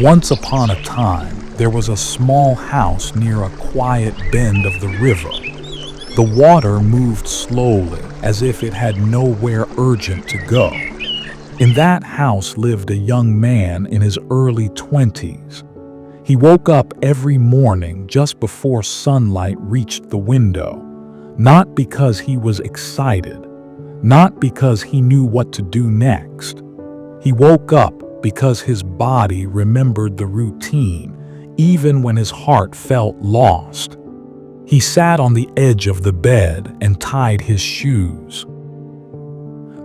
Once upon a time, there was a small house near a quiet bend of the river. The water moved slowly, as if it had nowhere urgent to go. In that house lived a young man in his early 20s. He woke up every morning just before sunlight reached the window, not because he was excited, not because he knew what to do next. He woke up because his body remembered the routine, even when his heart felt lost. He sat on the edge of the bed and tied his shoes.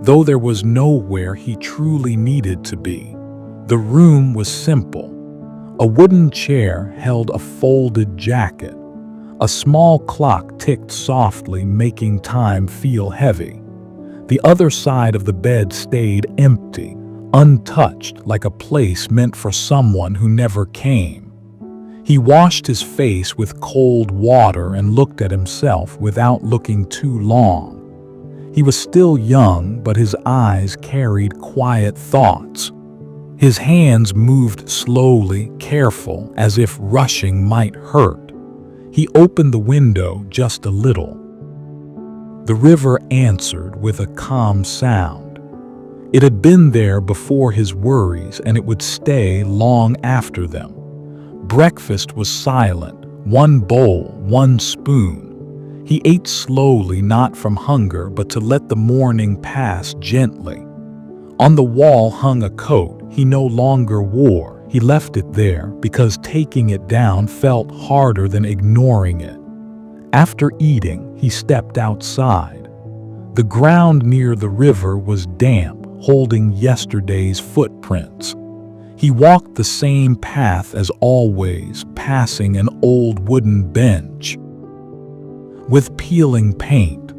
Though there was nowhere he truly needed to be, the room was simple. A wooden chair held a folded jacket. A small clock ticked softly, making time feel heavy. The other side of the bed stayed empty, untouched, like a place meant for someone who never came. He washed his face with cold water and looked at himself without looking too long. He was still young, but his eyes carried quiet thoughts. His hands moved slowly, careful, as if rushing might hurt. He opened the window just a little. The river answered with a calm sound. It had been there before his worries, and it would stay long after them. Breakfast was silent, one bowl, one spoon. He ate slowly, not from hunger, but to let the morning pass gently. On the wall hung a coat he no longer wore. He left it there because taking it down felt harder than ignoring it. After eating, he stepped outside. The ground near the river was damp, holding yesterday's footprints. He walked the same path as always, passing an old wooden bench with peeling paint.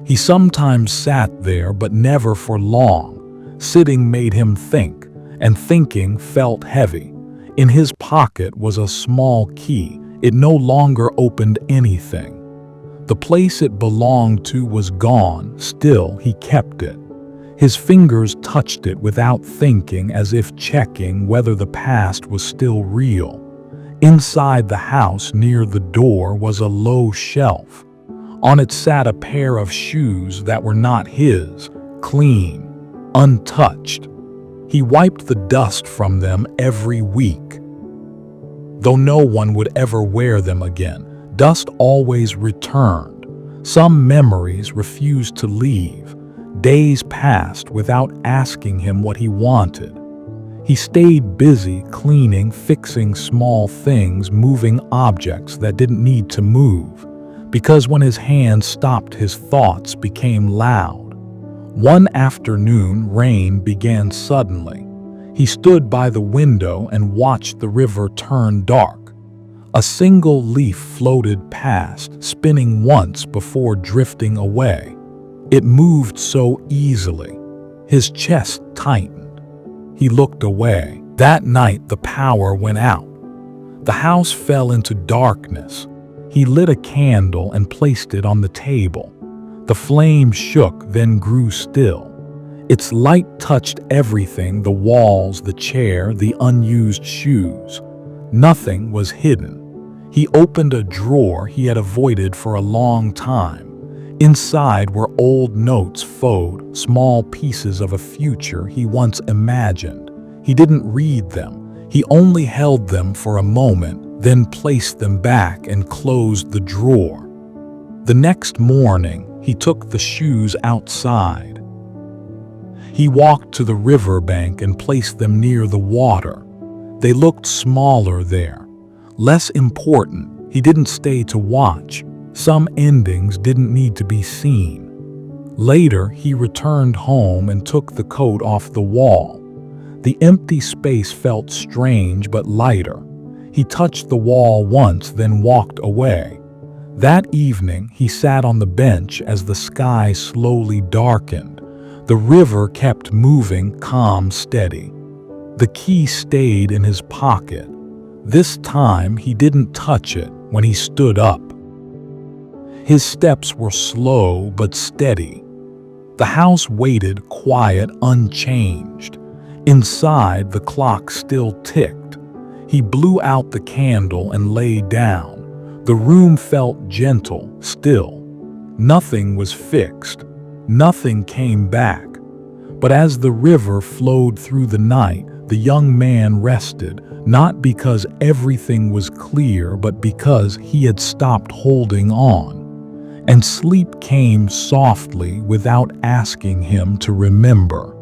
He sometimes sat there, but never for long. Sitting made him think, and thinking felt heavy. In his pocket was a small key. It no longer opened anything. The place it belonged to was gone, still he kept it. His fingers touched it without thinking, as if checking whether the past was still real. Inside the house, near the door, was a low shelf. On it sat a pair of shoes that were not his, clean, untouched. He wiped the dust from them every week. Though no one would ever wear them again, dust always returned. Some memories refused to leave. Days passed without asking him what he wanted. He stayed busy cleaning, fixing small things, moving objects that didn't need to move, because when his hands stopped, his thoughts became loud. One afternoon, rain began suddenly. He stood by the window and watched the river turn dark. A single leaf floated past, spinning once before drifting away. It moved so easily. His chest tightened. He looked away. That night, the power went out. The house fell into darkness. He lit a candle and placed it on the table. The flame shook, then grew still. Its light touched everything: the walls, the chair, the unused shoes. Nothing was hidden. He opened a drawer he had avoided for a long time. Inside were old notes, photos, small pieces of a future he once imagined. He didn't read them. He only held them for a moment, then placed them back and closed the drawer. The next morning, he took the shoes outside. He walked to the riverbank and placed them near the water. They looked smaller there, less important. He didn't stay to watch. Some endings didn't need to be seen. Later, he returned home and took the coat off the wall. The empty space felt strange but lighter. He touched the wall once, then walked away. That evening, he sat on the bench as the sky slowly darkened. The river kept moving, calm, steady. The key stayed in his pocket. This time, he didn't touch it when he stood up. His steps were slow but steady. The house waited, quiet, unchanged. Inside, the clock still ticked. He blew out the candle and lay down. The room felt gentle, still. Nothing was fixed. Nothing came back. But as the river flowed through the night, the young man rested, not because everything was clear, but because he had stopped holding on. And sleep came softly without asking him to remember.